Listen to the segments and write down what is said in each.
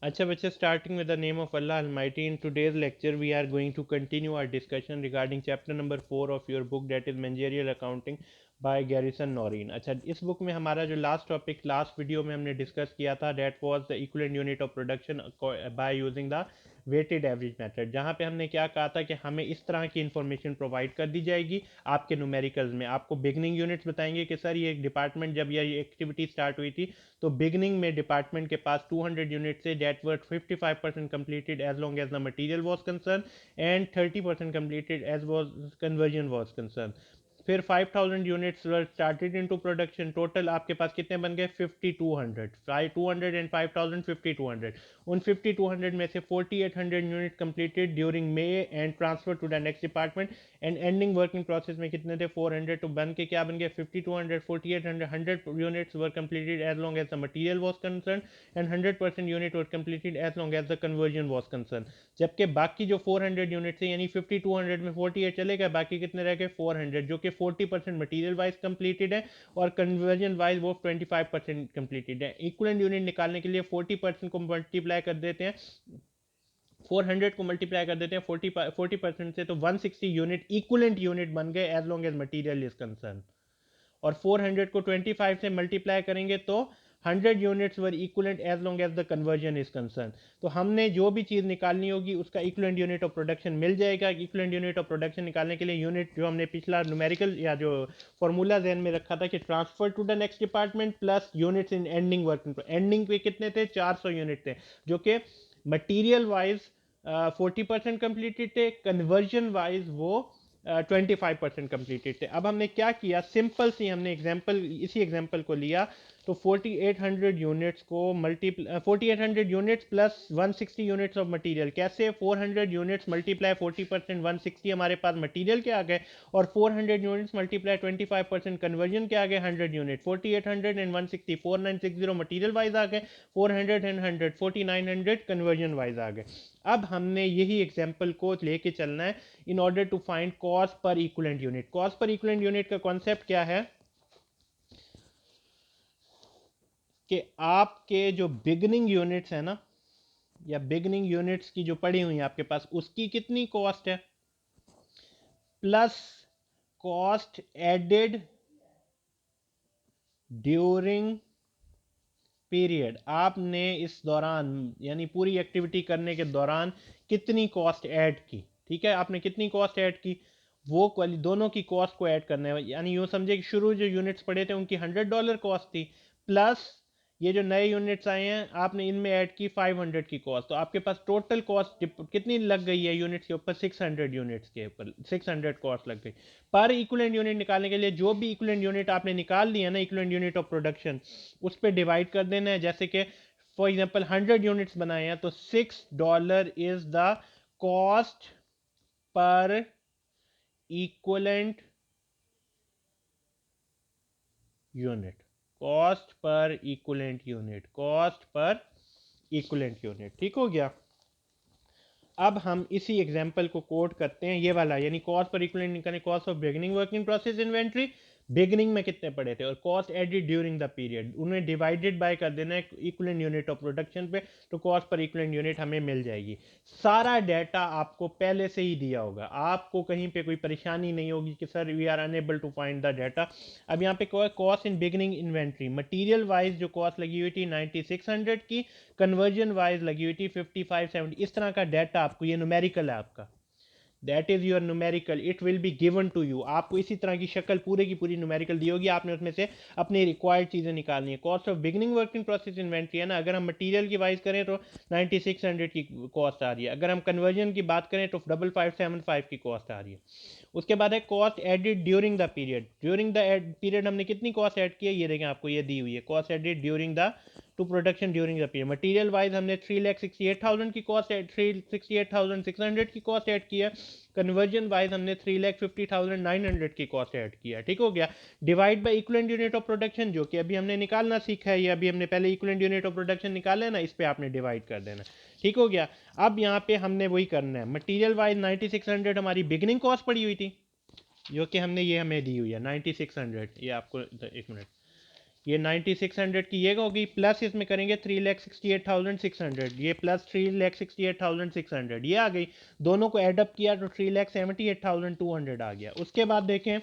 अच्छा बच्चे, starting with the name of Allah Almighty, in today's lecture we are going to continue our discussion regarding chapter number 4 of your book, that is Managerial Accounting by Garrison Noreen। अच्छा, इस book में हमारा जो last topic last video में हमने discuss किया था, that was the equivalent unit of production by using the weighted average method, जहाँ पे हमने क्या कहा था कि हमें इस तरह की इंफॉर्मेशन प्रोवाइड कर दी जाएगी आपके न्यूमेरिकल्स में। आपको बिगनिंग यूनिट्स बताएंगे कि सर ये डिपार्टमेंट जब ये एक्टिविटी स्टार्ट हुई थी तो बिगनिंग में डिपार्टमेंट के पास 200 यूनिट से that were 55% completed as long as the material was concern and 30% completed as was conversion was concern. फिर 5000 units were started into production. Total आपके पास कितने बन गए? 5200। 200 एंड 5000 5200। उन 5200 में से 4800 unit completed during May and transfer to the next department and ending working process में कितने थे? 400। तो बन के क्या बन गए? 5200 4800 100 units were completed as long as the material was concern and 100% unit were completed as long as the conversion was concern. जबकि बाकी जो 400 यूनिट थे, यानी 5200 में 48 चले गए, बाकी कितने रह गए? 400, जो कि 40% मटेरियल वाइज कंप्लीटेड है और कन्वर्जन वाइज वो 25% कंप्लीटेड है। इक्वलेंट यूनिट निकालने के लिए 40% को मल्टीप्लाई कर देते हैं, 400 को मल्टीप्लाई कर देते हैं 40% से, तो 160 यूनिट इक्वलेंट यूनिट बन गए as long as material is concern. और 400 को 25 से मल्टीप्लाई करेंगे तो 100 units were equivalent as long as the conversion is concern. तो हमने जो भी चीज़ निकालनी होगी उसका इक्वलेंट यूनिट ऑफ प्रोडक्शन मिल जाएगा। इक्वलेंट यूनिट ऑफ प्रोडक्शन निकालने के लिए यूनिट जो हमने पिछला न्यूमेरिकल या जो फॉर्मूला जहन में रखा था कि transfer to the next department plus units in ending working. Ending पे कितने थे? 400 यूनिट थे, जो कि मटीरियल वाइज 40% कंप्लीटेड थे, कन्वर्जन वाइज वो 25% कंप्लीटेड थे। अब हमने क्या किया, सिंपल सी हमने एग्जांपल, इसी एग्जांपल को लिया। तो 4800 यूनिट्स को multiply 4800 units plus 160 units of material. कैसे? 400 यूनिट्स मल्टीप्लाई 40% 160 हमारे पास मटेरियल के आ गए, और 400 यूनिट्स मल्टीप्लाई 25% कन्वर्जन के आ गए 100 यूनिट। 4800 एंड 160 4960 मटीरियल वाइज आ गए, 400 एंड 100 4900 कन्वर्जन वाइज आ गए। अब हमने यही एग्जांपल को लेके चलना है in order to find cost per equivalent unit. Cost per equivalent unit का कॉन्सेप्ट क्या है कि आपके जो बिगनिंग यूनिट्स है ना, या बिगनिंग यूनिट्स की जो पड़ी हुई है आपके पास, उसकी कितनी कॉस्ट है, plus cost added during period. आपने इस दौरान, यानी पूरी एक्टिविटी करने के दौरान कितनी कॉस्ट ऐड की। ठीक है, आपने कितनी कॉस्ट ऐड की, वो दोनों की कॉस्ट को ऐड करना है। यानी यूँ समझे कि शुरू जो यूनिट्स पड़े थे उनकी $100 कॉस्ट थी, प्लस ये जो नए यूनिट्स आए हैं आपने इनमें ऐड की 500 की कॉस्ट। तो आपके पास टोटल कॉस्ट कितनी लग गई है यूनिट्स के ऊपर? 600 यूनिट्स के ऊपर 600 कॉस्ट लग गई। पर इक्विवेलेंट यूनिट निकालने के लिए जो भी इक्विवेलेंट यूनिट आपने निकाल लिया ना, इक्विवेलेंट यूनिट ऑफ प्रोडक्शन, उस पर डिवाइड कर देना है। जैसे कि फॉर एग्जांपल 100 यूनिट्स बनाए हैं तो $6 is the cost per equivalent unit. Cost per equivalent unit, cost per equivalent unit. ठीक हो गया। अब हम इसी एग्जांपल को कोट करते हैं, ये वाला, यानी कॉस्ट पर इक्विवेलेंट निकालने, cost of beginning working process inventory. Beginning में कितने पड़े थे, और cost added during the period, उन्हें डिवाइडेड बाय कर देना है इक्विवेलेंट यूनिट ऑफ प्रोडक्शन पे, तो कॉस्ट पर इक्विवेलेंट यूनिट हमें मिल जाएगी। सारा डाटा आपको पहले से ही दिया होगा, आपको कहीं पे कोई परेशानी नहीं होगी कि sir we are unable to find the data. अब यहाँ पे cost in beginning inventory, material wise जो कॉस्ट लगी हुई थी 9600 की, कन्वर्जन वाइज लगी हुई थी 5570। इस तरह का डाटा आपको, ये न्यूमेरिकल है आपका, that is your numerical, it will be given to you. आपको इसी तरह की शक्ल पूरे की पूरी न्यूमेरिकल दी होगी, आपने उसमें से अपनी रिक्वायर्ड चीज़ें निकालनी है। Cost of beginning working process inventory है ना, अगर हम मटीरियल की वाइज करें तो 9600 की कॉस्ट आ रही है, अगर हम कन्वर्जन की बात करें तो 5575 की कॉस्ट आ रही है। उसके बाद है cost added during the period. During the period हमने कितनी कॉस्ट ऐड की है, ये देखें आपको ये दी हुई है, cost added during the to production during the period. Material wise हमने 3,68,000 की कॉस्ट, 3,68,600 की कॉस्ट ऐड की है। कन्वर्जन वाइज हमने 3,50,900 की कॉस्ट ऐड किया। ठीक हो गया। Divide by equivalent unit of production, जो कि अभी हमने निकालना सीखा है, ये अभी हमने पहले इक्विवेलेंट यूनिट ऑफ प्रोडक्शन निकाला है ना, इस पे आपने डिवाइड कर देना। ठीक हो गया। अब यहाँ पे हमने वही करना है, मटीरियल वाइज 9600 हमारी बिगिनिंग कॉस्ट पड़ी हुई थी, जो कि हमने, ये हमें दी हुई है 9600, ये आपको एक मिनट, ये 9600 की ये होगी, प्लस इसमें करेंगे 3,68,600, ये प्लस 3,68,600 ये आ गई। दोनों को एडअप किया तो 3,78,200 आ गया। उसके बाद देखें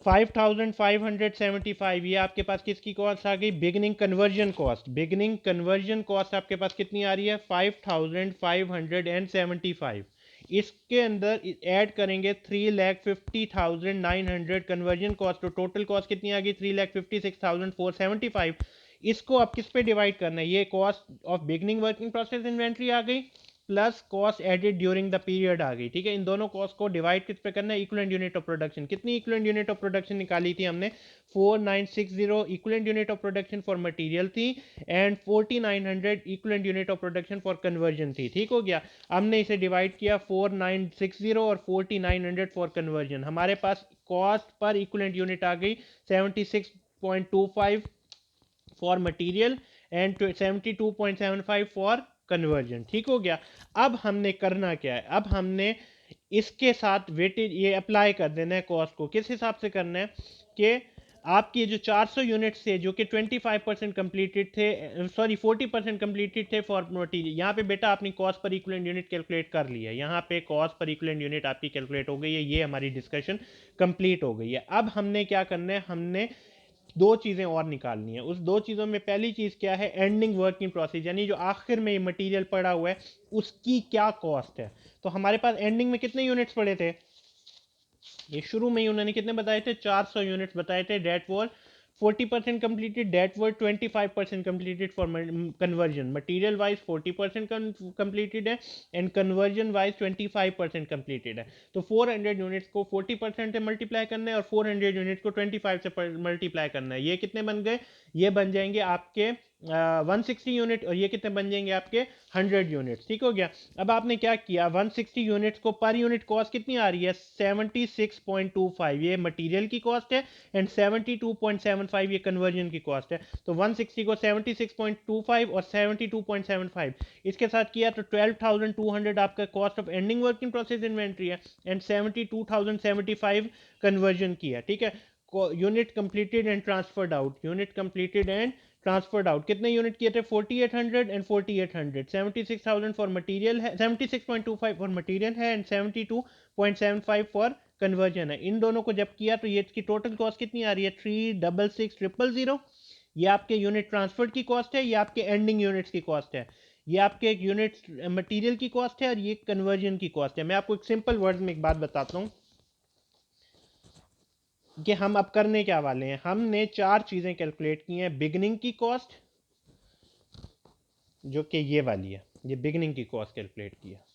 5,575, ये आपके पास किसकी कॉस्ट आ गई? Beginning conversion cost. Beginning conversion cost आपके पास कितनी आ रही है? 5,575। इसके अंदर ऐड करेंगे 3,50,900 कन्वर्जन कॉस्ट, तो टोटल कॉस्ट कितनी आ गई? 3,56,475। इसको आप किस पे डिवाइड करना है? ये cost of beginning working process inventory आ गई plus cost added during the period आ गई। ठीक है, इन दोनों कॉस्ट को डिवाइड किस पे करना है? Equivalent unit of production. कितनी इक्विवेलेंट यूनिट ऑफ प्रोडक्शन निकाली थी हमने? 4960 equivalent unit of production for material थी and 4900 equivalent unit of production for conversion थी। ठीक हो गया। हमने इसे डिवाइड किया 4960 और 4900 फॉर कन्वर्जन। हमारे पास कॉस्ट पर इक्विवेलेंट यूनिट आ गई 76.25 for material and 72.75 for conversion. ठीक हो गया। अब हमने करना क्या है? अब हमने इसके साथ वेटेज ये अप्लाई कर देना है कॉस्ट को। किस हिसाब से करना है कि आपकी जो 400 यूनिट्स थे जो कि 25% कंप्लीटेड थे, सॉरी 40% कंप्लीटेड थे फॉर मटीरियल, यहाँ पे बेटा आपने cost per equivalent unit calculate कर लिया है। यहाँ पे कॉस्ट पर इक्विवेलेंट यूनिट आपकी कैलकुलेट हो गई है। ये हमारी डिस्कशन कंप्लीट हो गई है। अब हमने क्या करना है? हमने दो चीज़ें और निकालनी है। उस दो चीज़ों में पहली चीज़ क्या है? एंडिंग वर्किंग प्रोसेस, यानी जो आखिर में ये मटेरियल पड़ा हुआ है उसकी क्या कॉस्ट है। तो हमारे पास एंडिंग में कितने यूनिट्स पड़े थे? ये शुरू में ही उन्होंने कितने बताए थे? 400 यूनिट्स बताए थे। That were 40% completed, that were 25% completed for conversion, material wise 40% completed है and conversion wise 25% completed है। तो 400 यूनिट्स को 40% से मल्टीप्लाई करना है और 400 यूनिट्स को 25 से मल्टीप्लाई करना है। ये कितने बन गए? ये बन जाएंगे आपके 160 यूनिट और ये कितने बन जाएंगे आपके? 100 यूनिट्स। ठीक हो गया। अब आपने क्या किया? 160 यूनिट्स को पर यूनिट कॉस्ट कितनी आ रही है? 76.25, ये मटेरियल की कॉस्ट है एंड 72.75 ये कन्वर्जन की कॉस्ट है। तो 160 को 76.25 और 72.75 इसके साथ किया तो 12,200 आपका cost of ending working process inventory है एंड 72,075 कन्वर्जन की है। ठीक है। Unit completed and transferred out, unit completed and transferred out कितने यूनिट किए थे? 4800 एंड 4800। 76,000 फॉर मटेरियल है, 76.25 फॉर मटेरियल है एंड 72.75 फॉर कन्वर्जन है। इन दोनों को जब किया तो ये इसकी टोटल कॉस्ट कितनी आ रही है? 366,000। ये आपके यूनिट ट्रांसफर की कॉस्ट है, ये आपके एंडिंग यूनिट्स की कॉस्ट है, ये आपके एक यूनिट मटेरियल की कॉस्ट है और ये कन्वर्जन की कॉस्ट है। मैं आपको एक सिंपल वर्ड में एक बात बताता हूँ कि हम अब करने क्या वाले हैं। हमने चार चीज़ें कैलकुलेट की हैं। बिगनिंग की कॉस्ट जो कि ये वाली है, ये बिगनिंग की कॉस्ट कैलकुलेट की है।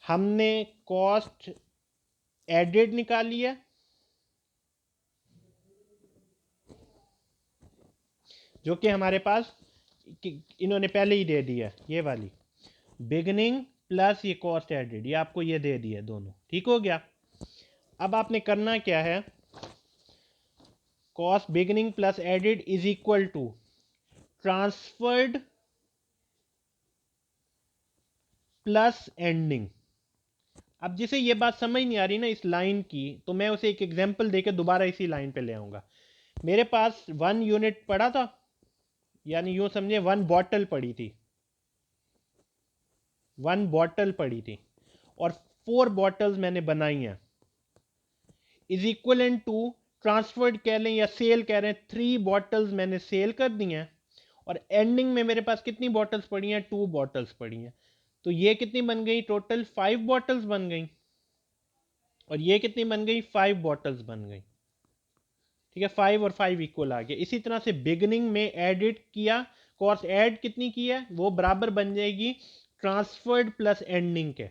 हमने कॉस्ट एडेड निकाली है, जो कि हमारे पास इन्होंने पहले ही दे दी है, ये वाली बिगनिंग प्लस ये कॉस्ट एडेड, ये आपको ये दे दी है दोनों। ठीक हो गया। अब आपने करना क्या है? Cost beginning plus added is equal to transferred plus ending. अब जिसे ये बात समझ नहीं आ रही ना इस लाइन की, तो मैं उसे एक एग्जांपल देकर दोबारा इसी लाइन पे ले आऊंगा। मेरे पास 1 यूनिट पड़ा था, यानी यूं समझे 1 बॉटल पड़ी थी, 1 बॉटल पड़ी थी और 4 बॉटल्स मैंने बनाई हैं, इज इक्वलेंट टू ट्रांसफर्ड कह लें या सेल कह रहे हैं, 3 बॉटल्स मैंने सेल कर दी हैं और एंडिंग में मेरे पास कितनी बॉटल्स पड़ी हैं? 2 बॉटल्स पड़ी हैं। तो ये कितनी बन गई? टोटल 5 बॉटल्स बन गई और ये कितनी बन गई? 5 बॉटल्स बन गई। ठीक है, 5 और 5 इक्वल आ गया। इसी तरह से बिगनिंग में एडिट किया, कॉस्ट ऐड कितनी की है वो बराबर बन जाएगी ट्रांसफर्ड प्लस एंडिंग के।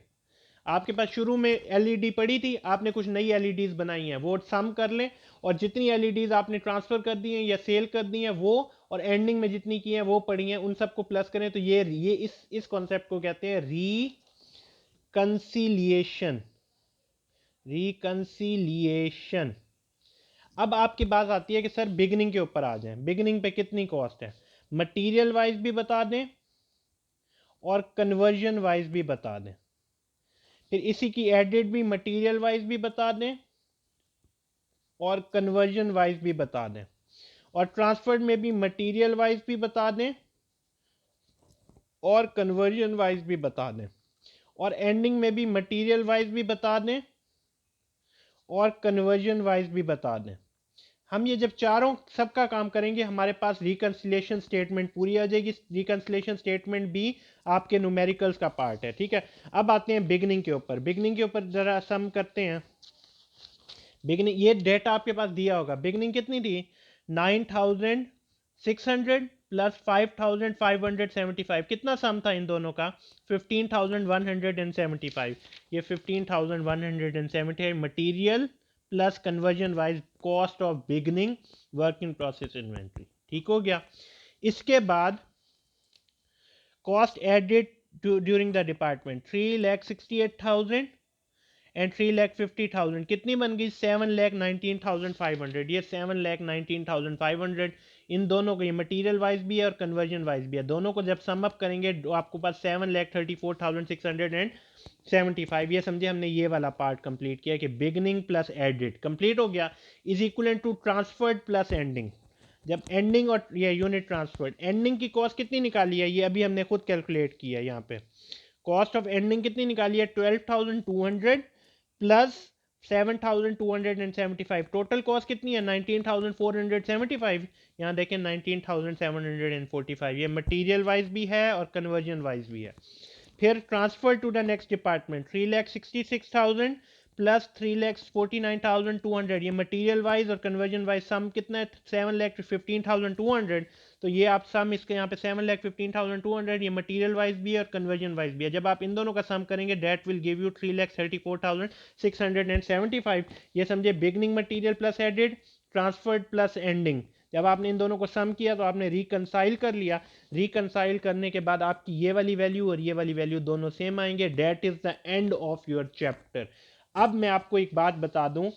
आपके पास शुरू में एलईडी पड़ी थी, आपने कुछ नई एलईडीज बनाई हैं, वो सम कर लें और जितनी एलईडीज आपने ट्रांसफर कर दी हैं या सेल कर दी हैं वो, और एंडिंग में जितनी की हैं वो पड़ी हैं, उन सबको प्लस करें तो ये इस कॉन्सेप्ट को कहते हैं रिकंसिलिएशन। रिकंसिलिएशन। अब आपकी बात आती है कि सर बिगनिंग के ऊपर आ जाएं, बिगनिंग पे कितनी कॉस्ट है? मटेरियल वाइज भी बता दें और कन्वर्जन वाइज भी बता दें, फिर इसी की एडेड भी मटेरियल वाइज भी बता दें और कन्वर्जन वाइज भी बता दें। और ट्रांसफर्ड में भी मटेरियल वाइज भी बता दें और कन्वर्जन वाइज भी बता दें, और एंडिंग में भी मटेरियल वाइज भी बता दें और कन्वर्जन वाइज भी बता दें। हम ये जब चारों सबका काम करेंगे हमारे पास रिकंसिलिएशन स्टेटमेंट पूरी आ जाएगी। रिकंसिलिएशन स्टेटमेंट भी आपके न्यूमेरिकल्स का पार्ट है, ठीक है। अब आते हैं बिगनिंग के ऊपर। बिगनिंग के ऊपर जरा सम करते हैं। बिगनिंग, ये डेटा आपके पास दिया होगा। बिगनिंग कितनी थी? 9600 प्लस 5575। कितना सम था इन दोनों का? 15175। ये 15175 material plus conversion wise cost of beginning work in process inventory. ठीक हो गया। इसके बाद cost added during the department 3,68,000 and 3,50,000। कितनी बन गई? 7,19,500। ये 7,19,500 इन दोनों को, ये मटेरियल वाइज भी है और कन्वर्जन वाइज भी है। दोनों को जब सम अप करेंगे तो आपको पास 7,34,675। ये समझे हमने ये वाला पार्ट कंप्लीट किया कि बिगनिंग प्लस एडिड कंप्लीट हो गया is equal to transferred plus ending. जब एंडिंग और ये यूनिट ट्रांसफर्ड, एंडिंग की कॉस्ट कितनी निकाली है? ये अभी हमने खुद कैलकुलेट किया है। यहाँ पे कॉस्ट ऑफ एंडिंग कितनी निकाली है? 12,200 प्लस 7,275। टोटल कॉस्ट कितनी है? 19,475। यहाँ देखें 19,745। ये मटेरियल वाइज भी है और कन्वर्जन वाइज भी है। फिर transfer to the next department 3,66,000 plus 3,49,200। ये मटेरियल वाइज और कन्वर्जन वाइज सम कितना है? 7,15,200। तो ये आप सम इसके यहाँ पे 7,15,200, ये मटेरियल वाइज भी है और कन्वर्जन वाइज भी है। जब आप इन दोनों का सम करेंगे डेट विल गिव यू 3,34,675। ये समझे beginning material plus added, transferred plus ending. जब आपने इन दोनों को सम किया तो आपने रिकंसाइल कर लिया। रिकंसाइल करने के बाद आपकी ये वाली वैल्यू और ये वाली वैल्यू दोनों सेम आएंगे। That is the end of your chapter. अब मैं आपको एक बात बता दूं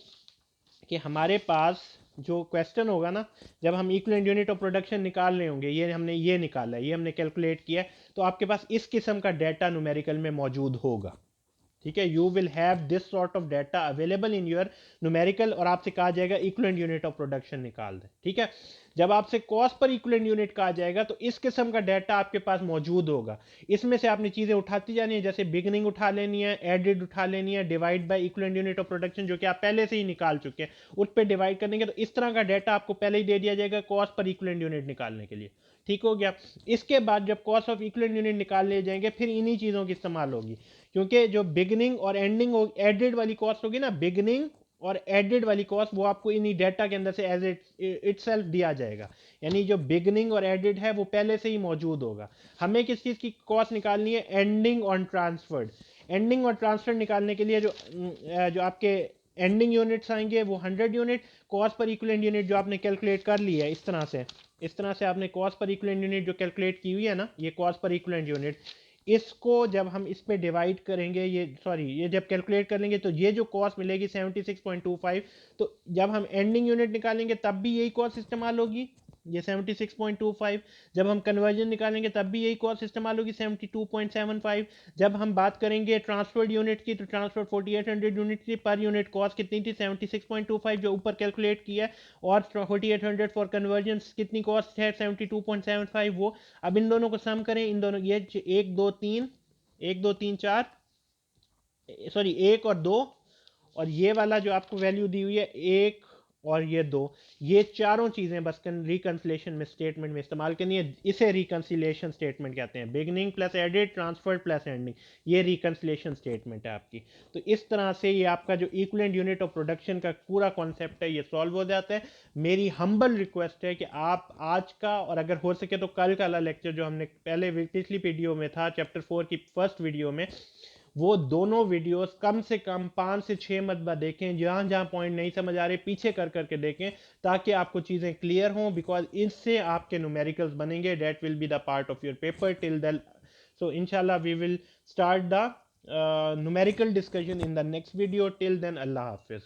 कि हमारे पास जो क्वेश्चन होगा ना, जब हम इक्विवेलेंट यूनिट ऑफ प्रोडक्शन निकाल रहे होंगे, ये हमने ये निकाला है, ये हमने कैलकुलेट किया है, तो आपके पास इस किस्म का डाटा न्यूमेरिकल में मौजूद होगा। ठीक है, you will have this sort of data available in your numerical, और आपसे कहा जाएगा इक्विवेलेंट यूनिट ऑफ प्रोडक्शन निकाल दें। ठीक है, जब आपसे कॉस्ट पर इक्विवेलेंट यूनिट कहा जाएगा तो इस किस्म का डाटा आपके पास मौजूद होगा। इसमें से आपने चीजें उठाती जानी है, जैसे बिगनिंग उठा लेनी है, एडेड उठा लेनी है, divide by equivalent unit of production जो कि आप पहले से ही निकाल चुके हैं, उस पर डिवाइड करेंगे तो इस तरह का डाटा आपको पहले ही दे दिया जाएगा कॉस्ट पर इक्विवेलेंट यूनिट निकालने के लिए। ठीक हो गया। इसके बाद जब कॉस्ट ऑफ इक्विवेलेंट यूनिट निकाल ले जाएंगे फिर इन्हीं चीजों की इस्तेमाल होगी, क्योंकि जो बिगनिंग और एंडिंग एडेड वाली कॉस्ट होगी ना, बिगनिंग और एडेड वाली कॉस्ट, वो आपको इन्हीं डाटा के अंदर से एज इटसेल्फ दिया जाएगा। यानी जो बिगनिंग और एडेड है वो पहले से ही मौजूद होगा। हमें किस चीज़ की कॉस्ट निकालनी है? एंडिंग और ट्रांसफर्ड। एंडिंग और ट्रांसफर निकालने के लिए जो आपके एंडिंग यूनिट्स आएंगे वो 100 unit, cost per equivalent unit जो आपने कैलकुलेट कर ली है इस तरह से आपने कॉस्ट पर इक्विवेलेंट यूनिट जो कैलकुलेट की हुई है ना, ये कॉस्ट पर इक्विवेलेंट यूनिट, इसको जब हम इस पे डिवाइड करेंगे, ये जब कैलकुलेट कर लेंगे तो ये जो कॉस्ट मिलेगी 76.25। तो जब हम एंडिंग यूनिट निकालेंगे तब भी यही कॉस्ट इस्तेमाल होगी, ये 76.25। जब हम कन्वर्जन निकालेंगे तब भी यही कॉस्ट इस्तेमाल होगी, 72.75। जब हम बात करेंगे ट्रांसफर्ड यूनिट की तो ट्रांसफर 4800 यूनिट की, पर यूनिट कॉस्ट कितनी थी? 76.25 जो ऊपर कैलकुलेट किया है, और 4800 फॉर कन्वर्जन कितनी कॉस्ट है? 72.75 वो। अब इन दोनों को सम करें, इन दोनों ये 1 2 3 सॉरी 1 और 2, और ये वाला जो आपको वैल्यू दी हुई है 1 और ये 2, ये चारों चीजें बस रिकंसिलेशन में स्टेटमेंट में इस्तेमाल करनी है। इसे रिकंसिलेशन स्टेटमेंट कहते हैं। Beginning plus added, transfer plus ending, ये रिकंसिलेशन स्टेटमेंट है आपकी। तो इस तरह से ये आपका जो इक्विवेलेंट यूनिट ऑफ प्रोडक्शन का पूरा कॉन्सेप्ट है ये सॉल्व हो जाता है। मेरी हम्बल रिक्वेस्ट है कि आप आज का, और अगर हो सके तो कल का लेक्चर जो हमने पहले पिछली वीडियो में था, चैप्टर 4 की फर्स्ट वीडियो में, वो दोनों वीडियोस कम से कम 5 से 6 मरतबा देखें। जहां जहां पॉइंट नहीं समझ आ रहे पीछे कर करके देखें, ताकि आपको चीज़ें क्लियर हों, बिकॉज इससे आपके न्यूमेरिकल्स बनेंगे। That will be the part of your paper till then. So इंशाल्लाह we will start the numerical discussion in the next video. Till then, Allah Hafiz.